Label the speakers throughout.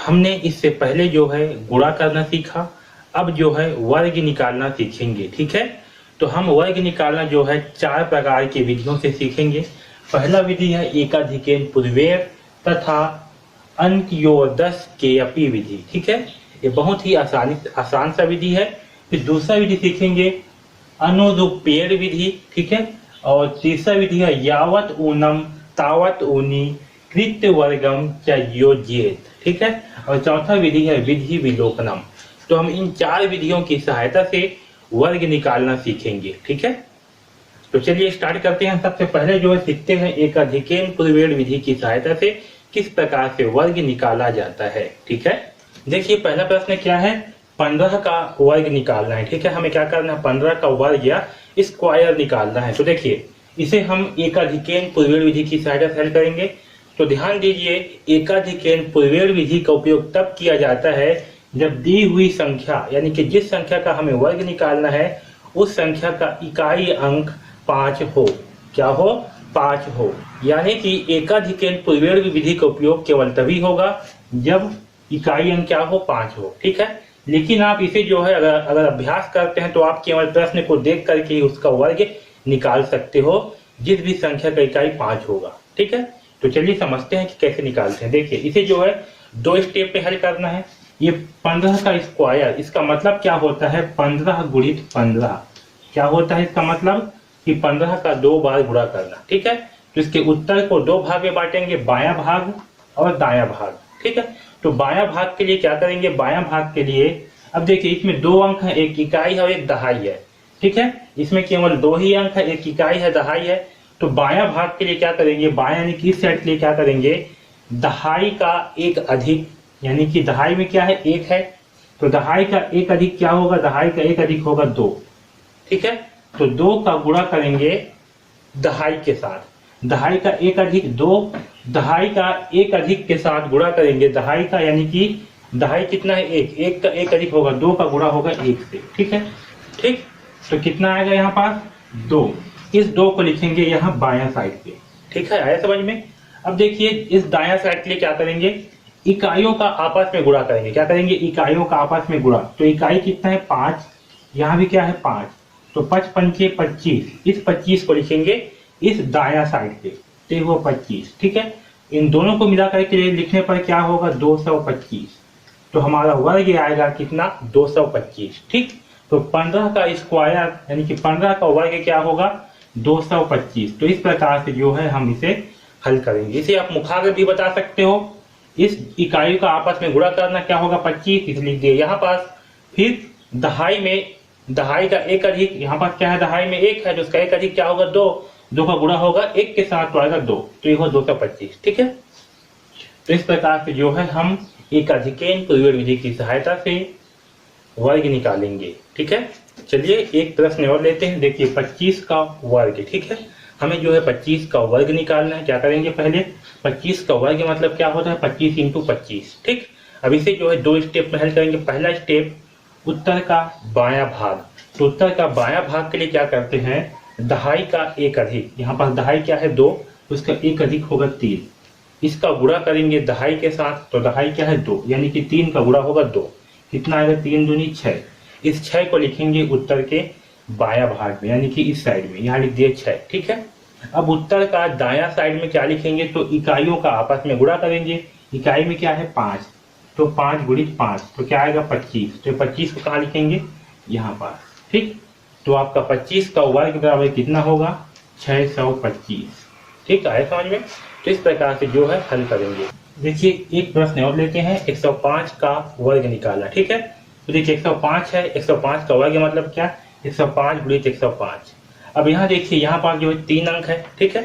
Speaker 1: हमने इससे पहले जो है गुणा करना सीखा, अब जो है वर्ग निकालना सीखेंगे। ठीक है, तो हम वर्ग निकालना जो है 4 प्रकार की विधियों से सीखेंगे। पहला विधि है एकाधिकेन पूर्वेर तथा अंत्योदश के अपी विधि। ठीक है, ये बहुत ही आसान सा विधि है। फिर दूसरा विधि सीखेंगे अनुरूपेर विधि। ठीक है, और तीसरा विधि है यावत ऊनम तावत ऊनी कृत्य वर्गम च योज्येत। ठीक है, और चौथा विधि है विधि विलोकनम। तो हम इन 4 विधियों की सहायता से वर्ग निकालना सीखेंगे। ठीक है, तो चलिए स्टार्ट करते हैं। सबसे पहले जो है सीखते हैं एकाधिकेन पूर्वेर विधि की सहायता से किस प्रकार से वर्ग निकाला जाता है। ठीक है, देखिए पहला प्रश्न क्या है, 15 का वर्ग निकालना है। ठीक है, हमें क्या करना है, 15 का वर्ग या स्क्वायर निकालना है। तो देखिए इसे हम एकाधिकेन पूर्वेर विधि की सहायता से हल करेंगे। तो ध्यान दीजिए, एकाधिकेन पूर्वेर विधि का उपयोग तब किया जाता है जब दी हुई संख्या यानी कि जिस संख्या का हमें वर्ग निकालना है उस संख्या का इकाई अंक 5 हो। क्या हो, 5 हो। यानी कि एकाधिकेन पूर्वेर विधि का उपयोग केवल तभी होगा जब इकाई अंक क्या हो, 5 हो। ठीक है, लेकिन आप इसे जो है अगर अभ्यास करते हैं तो आप केवल प्रश्न को देख करके ही उसका वर्ग निकाल सकते हो जिस भी संख्या का इकाई 5 होगा। ठीक है, तो चलिए समझते हैं कि कैसे निकालते हैं। देखिए इसे जो है 2 स्टेप पे हल करना है। ये 15 का स्क्वायर, इसका मतलब क्या होता है, 15 गुणित 15। क्या होता है इसका मतलब कि 15 का 2 बार गुणा करना। ठीक है, तो इसके उत्तर को 2 भाग में बांटेंगे, बायां भाग और दायां भाग। ठीक है, तो बायां भाग के लिए क्या करेंगे, बायां भाग के लिए अब देखिए इसमें 2 अंक है, एक इकाई है और एक दहाई है। ठीक है, इसमें केवल 2 ही अंक है, एक इकाई है, दहाई है। तो बायां भाग के लिए क्या करेंगे, बायां यानी कि इस साइड के लिए क्या करेंगे, दहाई का 1 अधिक, यानी कि दहाई में क्या है, 1 है, तो दहाई का 1 अधिक क्या होगा, दहाई का 1 अधिक होगा 2। ठीक है, तो 2 का गुणा करेंगे दहाई के साथ, दहाई का 1 अधिक 2, दहाई का 1 अधिक के साथ गुणा करेंगे दहाई का, यानी कि दहाई कितना है, 1, 1 का 1 अधिक होगा 2 का गुणा होगा 1 से। ठीक है, ठीक, तो कितना आएगा यहाँ पास, 2। इस 2 को लिखेंगे यहाँ बायां साइड पे। ठीक है, आया समझ में। अब देखिए इस दायां साइड के लिए क्या करेंगे, इकाइयों का आपस में गुणा करेंगे। क्या करेंगे, इकाइयों का आपस में गुणा। तो इकाई कितना है, 5, यहाँ भी क्या है 5, तो 5 पंचे 25, इस 25 को लिखेंगे इस दायां साइड पे, तो वो 25। ठीक है, इन दोनों को मिला करके लिखने पर क्या होगा, 225। तो हमारा वर्ग आएगा कितना, 225। ठीक, तो 15 का स्क्वायर यानी कि 15 का वर्ग क्या होगा, 225। तो इस प्रकार से जो है हम इसे हल करेंगे। इसे आप मुखाग्र भी बता सकते हो। इस इकाई का आपस में गुणा करना क्या होगा, 25, इसे लिख दिए यहाँ पास। फिर दहाई में दहाई का 1 अधिक, यहाँ पास क्या है, दहाई में 1 है, तो उसका 1 अधिक क्या होगा, 2, 2 का गुणा होगा 1 के साथ तो आएगा 2, तो ये हो 225। ठीक है, तो इस प्रकार से जो है हम एकाधिकेन पूर्वेर विधि की सहायता से वर्ग निकालेंगे। ठीक है, चलिए एक प्रश्न और लेते हैं। देखिए 25 का वर्ग। ठीक है, हमें जो है 25 का वर्ग निकालना है। क्या करेंगे, पहले 25 का वर्ग मतलब क्या होता है, 25 इंटू 25। ठीक, अब इसे जो है 2 स्टेप में हल करेंगे। पहला स्टेप उत्तर का बायां भाग। तो उत्तर का बायां भाग के लिए क्या करते हैं, दहाई का 1 अधिक, यहाँ पास दहाई क्या है 2, उसका 1 अधिक होगा 3, इसका गुणा करेंगे दहाई के साथ, तो दहाई क्या है 2, यानी कि 3 का गुणा होगा 2, कितना आएगा, 3 दूनी 6। इस 6 को लिखेंगे उत्तर के बायां भाग में, यानी कि इस साइड में, यहाँ लिख दिए 6। ठीक है, अब उत्तर का दायां साइड में क्या लिखेंगे, तो इकाइयों का आपस में गुणा करेंगे। इकाई में क्या है 5, तो 5 गुणित 5, तो क्या आएगा 25। तो 25 को कहाँ लिखेंगे, यहाँ पास। ठीक, तो आपका 25 का वर्ग बराबर कितना होगा, 625। ठीक है, समझ में। तो इस प्रकार से जो है हल करेंगे। देखिए एक प्रश्न और लेते हैं, 105 का वर्ग निकालना। ठीक है, तो देखिए 105 है, 105 का वर्ग मतलब क्या, 105 गुणित 105। अब यहाँ देखिए यहाँ पास जो है 3 अंक है। ठीक है,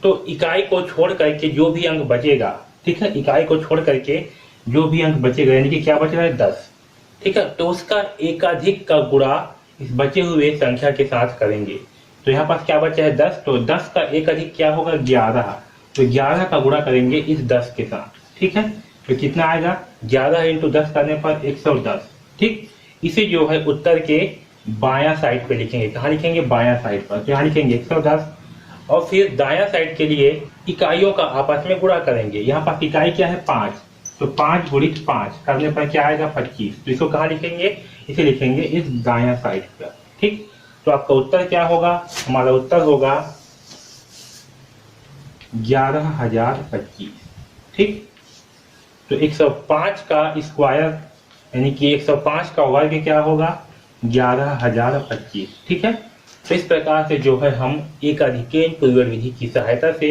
Speaker 1: तो इकाई को छोड़ करके जो भी अंक बचेगा, ठीक है, इकाई को छोड़ करके जो भी अंक बचेगा, यानी कि क्या बच रहा है 10। ठीक है, तो उसका एकाधिक का गुणा इस बचे हुए संख्या के साथ करेंगे। तो यहाँ पास क्या बचा है 10, तो 10 का 1 अधिक क्या होगा 11, तो 11 का गुणा करेंगे इस 10 के साथ। ठीक है, तो कितना आएगा, 11 इंटू 10 करने पर 110। ठीक, इसे जो है उत्तर के बायां साइड पे लिखेंगे। कहाँ लिखेंगे, बायां साइड पर, तो यहाँ लिखेंगे 110। और फिर दायां साइड के लिए इकाइयों का आपस में गुणा करेंगे। यहाँ पास इकाई क्या है 5, तो 5 गुणित 5 करने पर क्या आएगा 25। तो इसको कहाँ लिखेंगे, इसे लिखेंगे इस दायां साइड पर। ठीक, तो आपका उत्तर क्या होगा, हमारा उत्तर होगा 11,025। ठीक, तो 105 का स्क्वायर यानी कि 105 का वर्ग क्या होगा 11,025। ठीक है, तो इस प्रकार से जो है हम एक अधिकेय पूर्ववर्ती विधि की सहायता से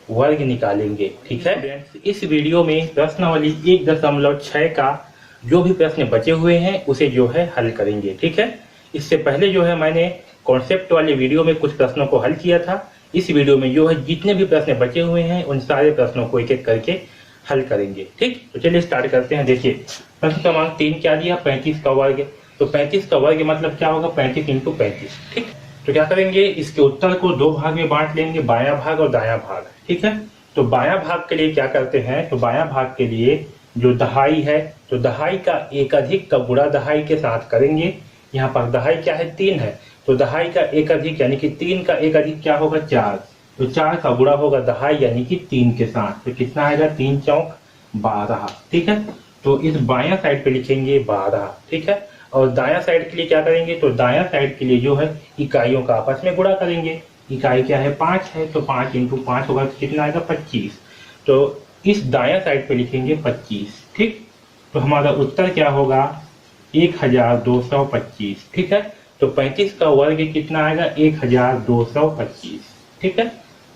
Speaker 1: वर्ग निकालेंगे। ठीक है, इस वीडियो में प्रश्नावली 1.6 का जो भी प्रश्न बचे हुए हैं उसे जो है हल करेंगे। ठीक है, इससे पहले जो है मैंने कॉन्सेप्ट वाले वीडियो में कुछ प्रश्नों को हल किया था। इस वीडियो में जो है जितने भी प्रश्न बचे हुए हैं उन सारे प्रश्नों को एक एक करके हल करेंगे। ठीक, तो चलिए स्टार्ट करते हैं। देखिए प्रश्न क्रमांक 3 क्या दिया, 35 का वर्ग। तो 35 का वर्ग मतलब क्या होगा 35 × 35। ठीक, तो क्या करेंगे, इसके उत्तर को दो भाग में बांट लेंगे, बायां भाग और दायां भाग। ठीक है, तो बायां भाग के लिए क्या करते हैं, तो बायां भाग के लिए जो दहाई है तो दहाई का एक अधिक का गुणा दहाई के साथ करेंगे। यहाँ पर दहाई क्या है 3 है, तो दहाई का एक अधिक यानी कि 3 का एक अधिक क्या होगा 4। तो 4 का गुणा होगा दहाई यानी कि 3 के साथ, तो कितना आएगा 3 चौक 12। ठीक है, तो इस बायां साइड पे लिखेंगे 12। ठीक है, और दायां साइड के लिए क्या करेंगे, तो दायां साइड के लिए जो है इकाइयों का आपस में गुणा करेंगे। इकाई क्या है 5 है, तो 5 × 5 होगा तो कितना आएगा 25। तो इस दायां साइड पे लिखेंगे 25। ठीक, तो हमारा उत्तर क्या होगा 1225। ठीक है, तो 35 का वर्ग कितना आएगा 1225। ठीक है,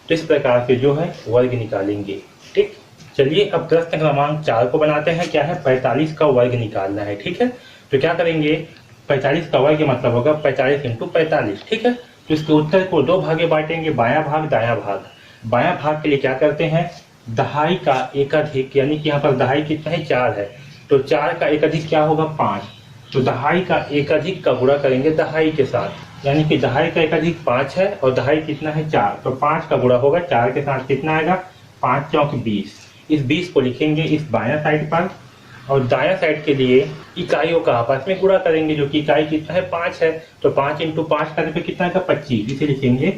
Speaker 1: तो इस प्रकार से जो है वर्ग निकालेंगे। ठीक, चलिए अब प्रश्न क्रमांक 4 को बनाते हैं। क्या है 45 का वर्ग निकालना है। ठीक है, तो क्या करेंगे 45 का वर्ग मतलब होगा 45 × 45। ठीक है, तो इसके उत्तर को दो भागे बांटेंगे, बायां भाग दायां भाग। बायां भाग के लिए क्या करते हैं, दहाई का एक अधिक यानी कि यहाँ पर दहाई कितना है 4 है, तो 4 का एक अधिक क्या होगा 5। तो दहाई का एक अधिक का गुणा करेंगे दहाई के साथ, यानी कि दहाई का एक अधिक 5 है और दहाई कितना है 4, तो 5 का गुणा होगा 4 के साथ, कितना आएगा 5 चौक 20। इस 20 को लिखेंगे इस बायां साइड पर, और दायां साइड के लिए इकाइयों का आपस में गुणा करेंगे, जो कि इकाई कितना है 5 है, तो 5 × 5 करने पे कितना आएगा 25। इसे लिखेंगे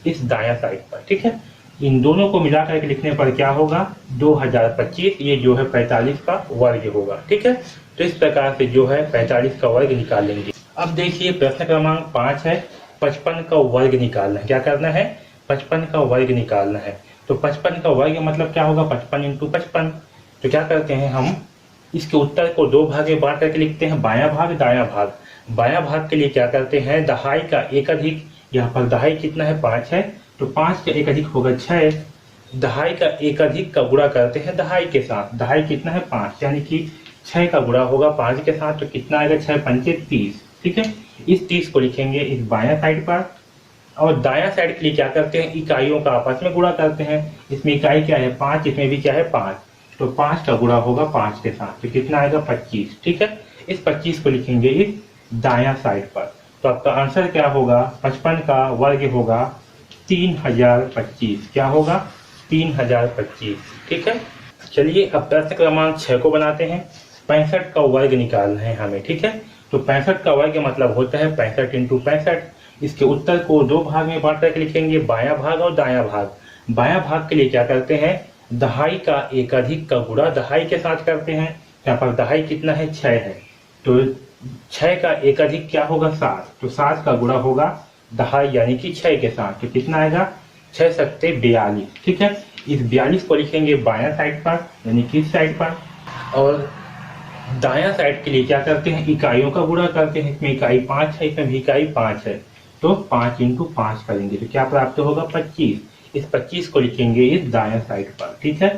Speaker 1: इस दायां साइड पर। ठीक है, इन दोनों को मिला करके लिखने पर क्या होगा 2025। ये जो है 45 का वर्ग होगा। ठीक है, तो इस प्रकार से जो है 45 का वर्ग निकाल लेंगे। अब देखिए प्रश्न क्रमांक 5 है 55 का वर्ग निकालना है। क्या करना है 55 का वर्ग निकालना है। तो 55 का वर्ग मतलब क्या होगा 55 × 55। तो क्या करते हैं हम इसके उत्तर को दो भाग में बांट करके लिखते हैं, बायां भाग दायां भाग। बायां भाग के लिए क्या करते हैं दहाई का एक अधिक, यहाँ पर दहाई कितना है 5 है, तो 5 का एक अधिक होगा 6। दहाई का एक अधिक का गुणा करते हैं दहाई के साथ, दहाई कितना है 5 यानी कि 6 का गुणा होगा 5 के साथ, तो कितना आएगा 6 × 5 = 30। ठीक है, इस 30 को लिखेंगे इस बायां साइड पर, और दायां साइड के लिए क्या करते हैं इकाइयों का आपस में गुणा करते हैं। इसमें इकाई क्या है 5, इसमें भी क्या है 5, तो 5 का गुणा होगा 5 के साथ, तो कितना आएगा 25। ठीक है, इस 25 को लिखेंगे इस दायां साइड पर। तो आपका आंसर क्या होगा 55 का वर्ग होगा 3025। क्या होगा 3025। ठीक है, चलिए अब प्रश्न क्रमांक 6 को बनाते हैं। 65 का वर्ग निकालना है हमें। ठीक है, तो 65 का वर्ग मतलब होता है 65 × 65। इसके उत्तर को दो भाग में बांट करके लिखेंगे, बायां भाग और दायां भाग। बायां भाग के लिए क्या करते हैं दहाई का एक अधिक का गुणा दहाई के साथ करते हैं। यहाँ पर दहाई कितना है 6 है, तो 6 का एक अधिक क्या होगा 7, तो 7 का गुणा होगा दहाई यानी कि 6 के साथ, तो कितना आएगा 6 × 7 = 42। ठीक है, इस 42 को लिखेंगे बायां साइड पर यानी कि इस साइड पर, और दायां साइड के लिए क्या करते हैं इकाइयों का गुणा करते हैं। इसमें इकाई 5 है, इसमें भी इकाई 5 है, तो 5 × 5 करेंगे तो क्या प्राप्त होगा 25। इस 25 को लिखेंगे इस दायां साइड पर। ठीक है,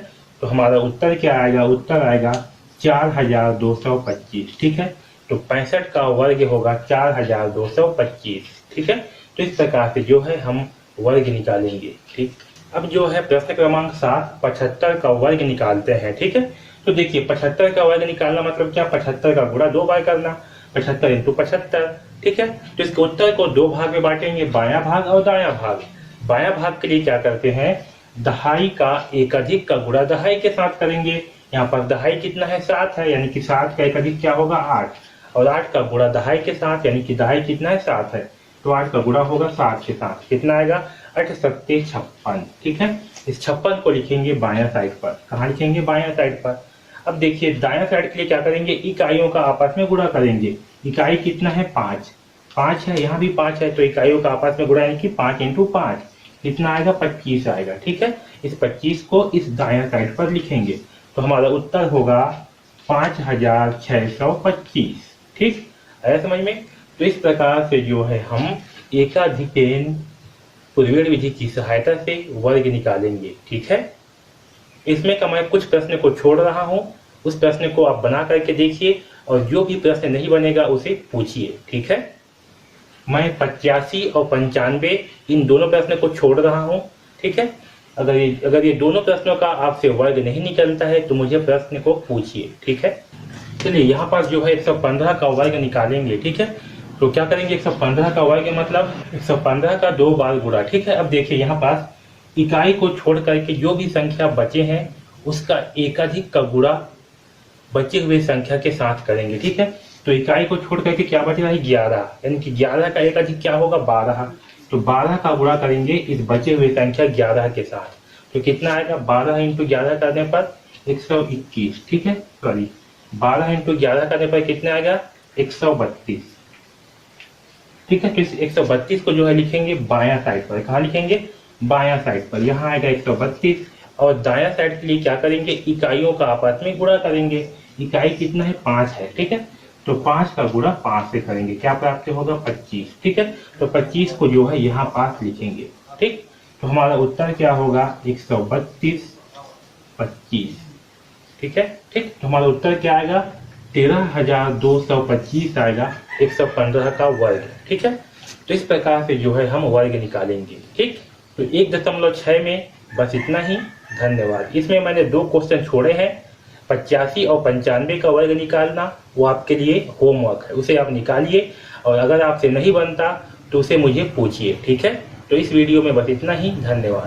Speaker 1: तो हमारा उत्तर क्या आएगा, उत्तर आएगा 4225। ठीक है, तो 65 का वर्ग होगा 4225। ठीक है, तो इस प्रकार से जो है हम वर्ग निकालेंगे। ठीक, अब जो है प्रश्न क्रमांक 7 75 का वर्ग निकालते हैं। ठीक है, तो देखिए 75 का वर्ग निकालना मतलब क्या 75 का गुणा 2 बार करना, 75 × 75। ठीक है, तो इसके उत्तर को दो भाग में बांटेंगे, बायां भाग और दायां भाग। बायां भाग के लिए क्या करते हैं दहाई का एक अधिक का गुणा दहाई के साथ करेंगे। यहाँ पर दहाई कितना है 7 है, यानी कि 7 का एक अधिक क्या होगा 8, और 8 का गुणा दहाई के साथ, यानी कि दहाई कितना है 7 है, तो 8 का गुणा होगा 7 के साथ, कितना आएगा 8 × 7 = 56। ठीक है, इस 56 को लिखेंगे बायां साइड पर। कहाँ लिखेंगे बायां साइड पर। अब देखिए दायां साइड के लिए क्या करेंगे, इकाइयों का आपस में गुणा करेंगे। इकाई कितना है 5, 5 है, यहाँ भी 5 है, तो इकाइयों का आपस में गुणा यानी कि 5 इंटू 5 कितना आएगा 25 आएगा। ठीक है, इस 25 को इस दायां साइड पर लिखेंगे तो हमारा उत्तर होगा 5625। ठीक, आया समझ में। तो इस प्रकार से जो है हम एकाधिकरण पूर्वेण विधि की सहायता से वर्ग निकालेंगे। ठीक है, इसमें का मैं कुछ प्रश्न को छोड़ रहा हूं, उस प्रश्न को आप बना करके देखिए और जो भी प्रश्न नहीं बनेगा उसे पूछिए। ठीक है, मैं 85 और 95 इन दोनों प्रश्न को छोड़ रहा हूं। ठीक है, अगर ये दोनों प्रश्नों का आपसे वर्ग नहीं निकलता है तो मुझे प्रश्न को पूछिए। ठीक है, चलिए यहाँ पर जो है 115 का वर्ग निकालेंगे। ठीक है, तो क्या करेंगे, 115 का वर्ग मतलब 115 का 2 बार गुणा। ठीक है, अब देखिए यहाँ पास इकाई को छोड़ करके जो भी संख्या बचे हैं उसका एकाधिक का गुणा बचे हुए संख्या के साथ करेंगे। ठीक है, तो इकाई को छोड़ करके क्या बच रहा है 11, यानी कि 11 का एकाधिक क्या होगा 12, तो 12 का गुणा करेंगे इस बचे हुए संख्या 11 के साथ, तो कितना आएगा 12 इंटू 11 करने पर 121। ठीक है, सॉरी 12 इंटू 11 करने पर कितना आएगा 132। ठीक है, तो इस 132 को जो है लिखेंगे बायां साइड पर। कहाँ लिखेंगे, बायां साइड पर, यहाँ आएगा 132। और दायां साइड के लिए क्या करेंगे, इकाइयों का आपस में गुणा करेंगे। इकाई कितना है 5 है। ठीक है, तो 5 का गुणा 5 से करेंगे, क्या प्राप्त होगा 25। ठीक है, तो 25 को जो है यहाँ पास लिखेंगे। ठीक, तो हमारा उत्तर क्या होगा 132 25। ठीक है, ठीक, तो हमारा उत्तर क्या आएगा 13,225 आएगा 115 का वर्ग। ठीक है, तो इस प्रकार से जो है हम वर्ग निकालेंगे। ठीक, तो 1.6 में बस इतना ही। धन्यवाद। इसमें मैंने 2 क्वेश्चन छोड़े हैं, 85 और 95 का वर्ग निकालना, वो आपके लिए होमवर्क है, उसे आप निकालिए और अगर आपसे नहीं बनता तो उसे मुझे पूछिए। ठीक है, तो इस वीडियो में बस इतना ही। धन्यवाद।